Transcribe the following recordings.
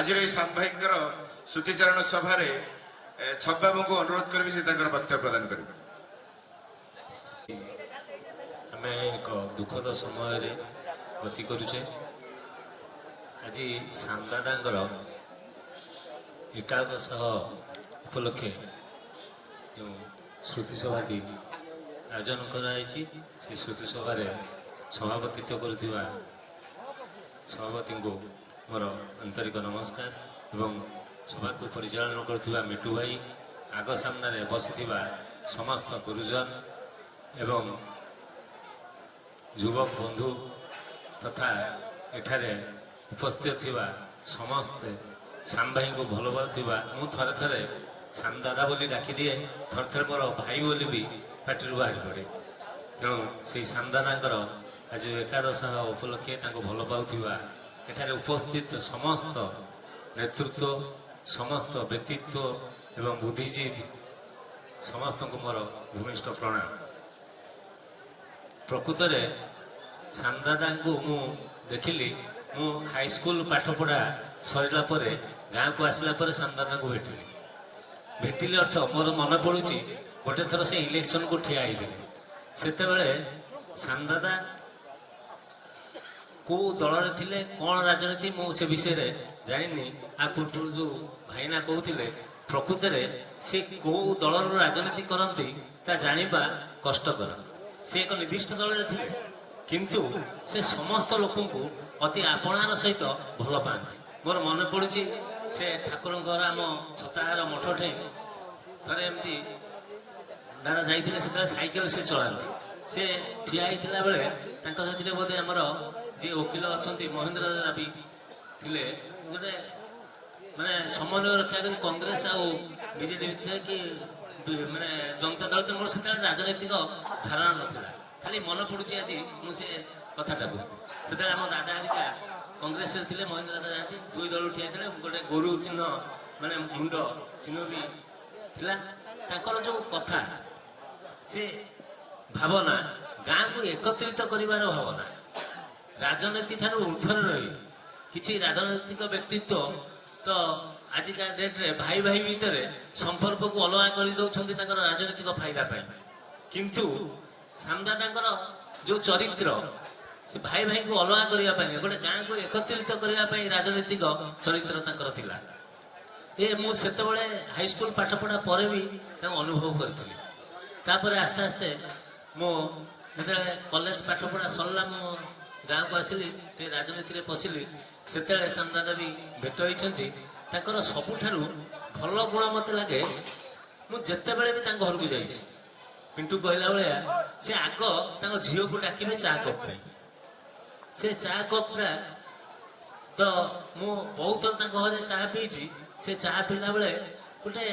आज सांबाहिकर श्रुतिचारण सभा छब्बाबू को अनुरोध करी से वक्तव्य प्रदान कर आम एक दुखद समय गति करुचे। आज सांदादांगर एकादश उपलक्षे जो श्रुति सभाटी आयोजन कराई से श्रुति सभा सभापतित्व करुवा सभापति को मोर आंतरिक नमस्कार एवं सभा को परिचालन करुवा मिटू भाई आग सामने बसी समस्त गुरुजन एवं युवक बंधु तथा एठारे उपस्थित थिबा समस्त सांबाई को भल पाउथिबा मु थरे थरे सांदादा बोली डाकी दिए थर थर मोर भाई बोली भी पार्टी बाहर पड़े। तेणु से सांदादांकर आज एकादश उपलक्षे भल पाउथिबा एठारे उपस्थित समस्त नेतृत्व समस्त व्यक्तित्व एवं बुद्धिजीवी समस्त को मोर भूमिष्ठ प्रणाम। प्रकृत में सांदादा को मु देखिली मु हाईस्कूल पाठ पढ़ा सरला गाँव को आसला सांदादा को भेटिली अर्थ मोर मन पड़ुची गोटे थर से इलेक्शन को ठिया से सांदादा को दल थे कौन राजनीति मुझे विषय जानी आ पूर्व जो भाईना कहते प्रकृत में से कौ दल राजनीति करती जाना कष्टकर। से एक निर्दिष्ट दल थे किंतु से समस्त लोक अति आपणार सहित भल पाती। मोर मन पड़ुची से ठाकुर आम छताहार मठ ठे थे एमती दादा जाइए से साइकेल से चलाती से ठिया होता बेले बोधे आमर जी वकिल अच्छा महेंद्र दादा भी थे गोटे माने समन्वय रक्षा कर कांग्रेस आ बीजेडी कि माने जनता दल तो मोर से राजनैतिक धारणा नाला खाली मन पड़ुची आज मुझे कथाटा से आम दादा हरिका कांग्रेस थे महेंद्र दादा जाती दुई दल ठिया थे गोटे गोरु चिन्ह माने मुंड चिन्ह भी था जो कथा से भावना गाँ को एकत्रित करिवार भावना राजनीति ठार ऊर्धर रही किसी राजनैतिक व्यक्तित्व तो आजिका डेट रे भाई भाई भितर संपर्क को अलग कर दौरान राजनीतिक फायदा पाई किंतु सांदादांकर जो चरित्र से भाई भाई को अलग करने गोटे गाँ को एकत्रित करने राजनीतिक चरित्र थिला ये मुझे हाईस्कूल पाठ पढ़ा पर भी अनुभव करी तापर आस्ते आस्ते मो कॉलेज पाठ पढ़ा सरला मो गाँव को आसिली राजनीति में पशिली से सांदादा भी भेट होती सबुठारु भल गुण मत लगे मुझे भी घर को जाइए पिंटू कहला भाया से आग झील को डाकिबे चा कप से चा कपटा तो मु बहुत थर घर चा पीची से चा पीला बेले गोटे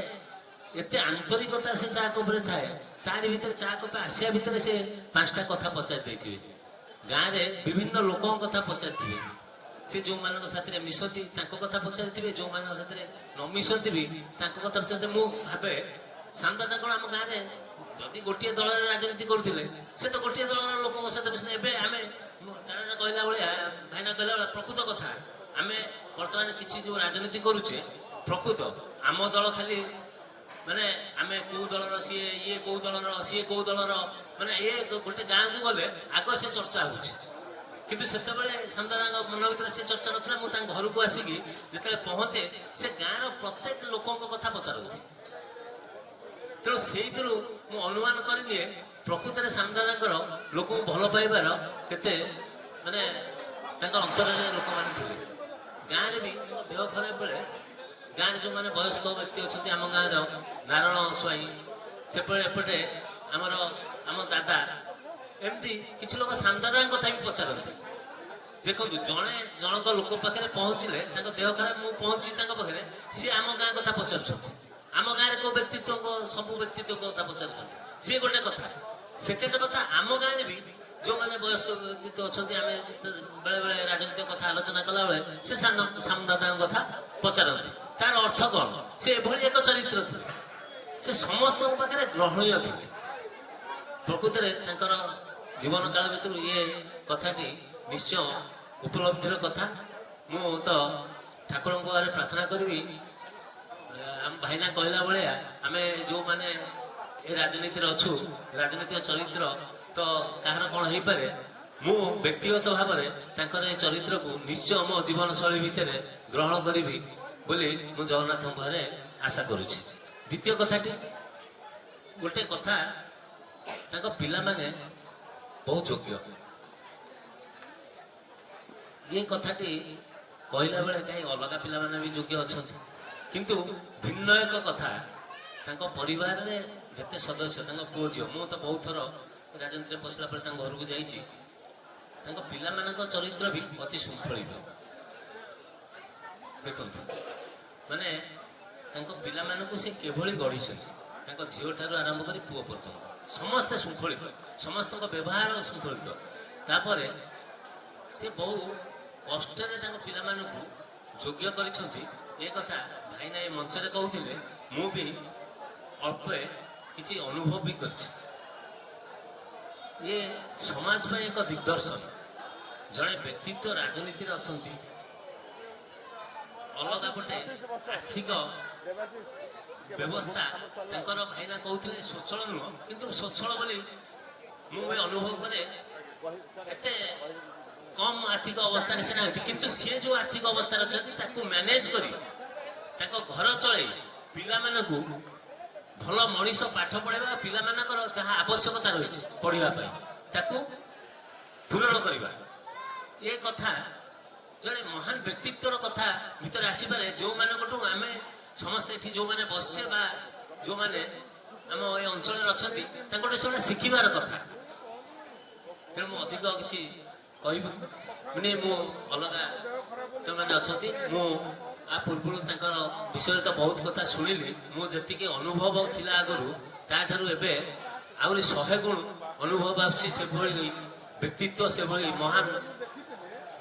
एत आंतरिकता से चा कप्रे थाए तार भीतर चा कप आसिया भितर से 5टा कथा पचार देते गाँव में विभिन्न लोकों कथा पचार से जो मान साथी मिशती कथा पचारि जो मान साथी न मिशती भी कथा पचार मु भावे सांदादा कौन आम गाँव में जदि गोटे दल राजनीति करते से तो गोटे दल लोक सहित मिशन आम दादा कहला भाया भाईना कहला प्रकृत कथा आम बर्तमान किसी जो राजनीति करुचे प्रकृत आम दल खाली माने आम कौ दलर सी ये कौ दलर सी कौ दलर माने ये गोटे गाँ को गले आग से चर्चा हो किंतु से सांदादा मन भर से चर्चा नाला मुझे घर को आसिकी जिते पहुँचे से गाँव प्रत्येक लोकों कथा पचार तेणु से अनुमान करिए प्रकृत में सांदादा लोक भल पाइबार केते माने अंतर लोक मैंने गाँव में भी देह खराब बेले गाँव में जो मैंने वयस्क व्यक्ति अच्छा आम गाँव नारायण स्वाई सेपटे आमर आम दादा एमती किसी लोग सांदादा कथा भी पचारती देखो जड़े जनक लोक पाखे पहुँचले देह खराब मुझे पहुँची पाखे सी आम गाँ कथा पचार आम गाँव को व्यक्तित्व सब व्यक्तित्व कथा पचार सी गोटे कथा सेकेंड कथा आम गाँव भी जो मैंने वयस्क व्यक्तित्व अच्छा आम बेले बेले राजनीतिक कथा आलोचना कला बेले से सांदादा कथा पचारती तार अर्थ कौन से एक चरित्र थे से समस्त पाखे ग्रहणीय थे प्रकृत में जीवन काल भर ये कथाटी निश्चय उपलब्धिर कथा मु तो ଠାକୁରଙ୍କ ପାଖରେ ପ୍ରାର୍ଥନା କରିବି ଆମ ଭାଇନା କହିଲା ଭଳିଆ ଆମେ ଯେଉଁମାନେ ଏ ରାଜନୀତିରେ ଅଛୁ, ରାଜନୈତିକ ଚରିତ୍ର ତ କାହାର କ'ଣ ହେଇପାରେ, ମୁଁ ବ୍ୟକ୍ତିଗତ ଭାବରେ ତାଙ୍କର ଏ ଚରିତ୍ରକୁ ନିଶ୍ଚୟ ମୋ ଜୀବନଶୈଳୀ ଭିତରେ ଗ୍ରହଣ କରିବି ବୋଲି ମୁଁ ଜଗନ୍ନାଥଙ୍କ ପାଖରେ ଆଶା କରୁଛି। ଦ୍ୱିତୀୟ କଥାଟି, ଗୋଟେ କଥା, ତାଙ୍କ ପିଲାମାନେ ବହୁତ ଯୋଗ୍ୟ। ଏ କଥାଟି କହିଲା ବେଳେ କାହିଁ ଅଲଗା ପିଲାମାନେ ବି ଯୋଗ୍ୟ ଅଛନ୍ତି, କିନ୍ତୁ ଭିନ୍ନ ଏକ କଥା, ତାଙ୍କ ପରିବାରରେ ଯେତେ ସଦସ୍ୟ, ତାଙ୍କ ପୁଅ ଝିଅ, ମୁଁ ତ ବହୁତ ଥର ରାଜନୀତିରେ ପଶିଲା ପରେ ତାଙ୍କ ଘରକୁ ଯାଇଛି, ତାଙ୍କ ପିଲାମାନଙ୍କ ଚରିତ୍ର ବି ଅତି ଶୃଙ୍ଖଳିତ। ଦେଖନ୍ତୁ, ମାନେ ତାଙ୍କ ପିଲାମାନଙ୍କୁ ସେ କିଭଳି ଗଢ଼ିଛନ୍ତି, ତାଙ୍କ ଝିଅଠାରୁ ଆରମ୍ଭ କରି ପୁଅ ପର୍ଯ୍ୟନ୍ତ ସମସ୍ତେ ଶୃଙ୍ଖଳିତ, ସମସ୍ତଙ୍କ ବ୍ୟବହାର ଶୃଙ୍ଖଳିତ। ତାପରେ ସେ ବହୁ କଷ୍ଟରେ ତାଙ୍କ ପିଲାମାନଙ୍କୁ ଯୋଗ୍ୟ କରିଛନ୍ତି। ଏ କଥା ଭାଇନା ଏ ମଞ୍ଚରେ କହୁଥିଲେ, ମୁଁ ବି ଅଳ୍ପ କିଛି ଅନୁଭବ ବି କରିଛି। ଇଏ ସମାଜ ପାଇଁ ଏକ ଦିଗ୍ଦର୍ଶନ। ଜଣେ ବ୍ୟକ୍ତିତ୍ୱ ରାଜନୀତିରେ ଅଛନ୍ତି, ଅଲଗା ପଟେ ଆର୍ଥିକ ବ୍ୟବସ୍ଥା ତାଙ୍କର ଭାଇନା କହୁଥିଲେ ସ୍ୱଚ୍ଛଳ ନୁହଁ, କିନ୍ତୁ ସ୍ୱଚ୍ଛଳ ବୋଲି ମୁଁ ବି ଅନୁଭବ କରେ। ଏତେ କମ୍ ଆର୍ଥିକ ଅବସ୍ଥାରେ ସେ ନାହାନ୍ତି, କିନ୍ତୁ ସିଏ ଯେଉଁ ଆର୍ଥିକ ଅବସ୍ଥାରେ ଅଛନ୍ତି ତାକୁ ମ୍ୟାନେଜ କରି ତାଙ୍କ ଘର ଚଳେଇ ପିଲାମାନଙ୍କୁ ଭଲ ମଣିଷ ପାଠ ପଢ଼ାଇବା, ପିଲାମାନଙ୍କର ଯାହା ଆବଶ୍ୟକତା ରହିଛି ପଢ଼ିବା ପାଇଁ ତାକୁ ପୂରଣ କରିବା, ଏ କଥା ଜଣେ ମହାନ ବ୍ୟକ୍ତିତ୍ୱର କଥା ଭିତରେ ଆସିପାରେ। ଯେଉଁମାନଙ୍କଠୁ ଆମେ ସମସ୍ତେ ଏଠି ଯେଉଁମାନେ ବସିଛେ ବା ଯେଉଁମାନେ ଆମ ଏ ଅଞ୍ଚଳରେ ଅଛନ୍ତି, ତାଙ୍କଠୁ ସେଗୁଡ଼ା ଶିଖିବାର କଥା। ତେଣୁ ମୁଁ ଅଧିକ କିଛି କହିବି ମାନେ, ମୁଁ ଅଲଗା ଯେଉଁମାନେ ଅଛନ୍ତି, ମୁଁ ଆ ପୂର୍ବରୁ ତାଙ୍କର ବିଷୟରେ ତ ବହୁତ କଥା ଶୁଣିଲି। ମୁଁ ଯେତିକି ଅନୁଭବ ଥିଲା ଆଗରୁ, ତାଠାରୁ ଏବେ ଆହୁରି 100 ଗୁଣ ଅନୁଭବ ଆସୁଛି। ସେଭଳି ବ୍ୟକ୍ତିତ୍ୱ, ସେଭଳି ମହାନ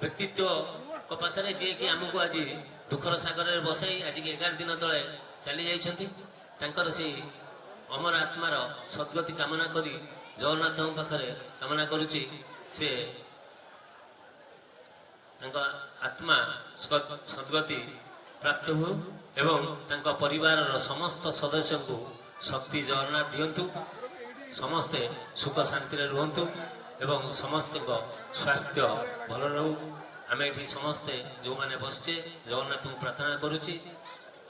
ବ୍ୟକ୍ତିତ୍ୱଙ୍କ ପାଖରେ, ଯିଏକି ଆମକୁ ଆଜି ଦୁଃଖର ସାଗରରେ ବସାଇ ଆଜିକି 11 ଦିନ ତଳେ ଚାଲି ଯାଇଛନ୍ତି। ତାଙ୍କର ସେଇ ଅମର ଆତ୍ମାର ସଦ୍ଗତି କାମନା କରି ଜଗନ୍ନାଥଙ୍କ ପାଖରେ କାମନା କରୁଛି, ସେ ତାଙ୍କ ଆତ୍ମା ସଦ୍ଗତି ପ୍ରାପ୍ତ ହେଉ ଏବଂ ତାଙ୍କ ପରିବାରର ସମସ୍ତ ସଦସ୍ୟଙ୍କୁ ଶକ୍ତି ଜଗନ୍ନାଥ ଦିଅନ୍ତୁ, ସମସ୍ତେ ସୁଖ ଶାନ୍ତିରେ ରୁହନ୍ତୁ ଏବଂ ସମସ୍ତଙ୍କ ସ୍ୱାସ୍ଥ୍ୟ ଭଲ ରହୁ। ଆମେ ଏଠି ସମସ୍ତେ ଯେଉଁମାନେ ବସିଛେ, ଜଗନ୍ନାଥଙ୍କୁ ପ୍ରାର୍ଥନା କରୁଛି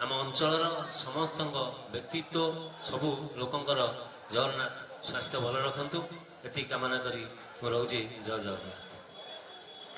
ଆମ ଅଞ୍ଚଳର ସମସ୍ତଙ୍କ ବ୍ୟକ୍ତିତ୍ୱ, ସବୁ ଲୋକଙ୍କର ଜଗନ୍ନାଥ ସ୍ୱାସ୍ଥ୍ୟ ଭଲ ରଖନ୍ତୁ। ଏତିକି କାମନା କରି ମୁଁ ରହୁଛି। ଜୟ ଜଗନ୍ନାଥ।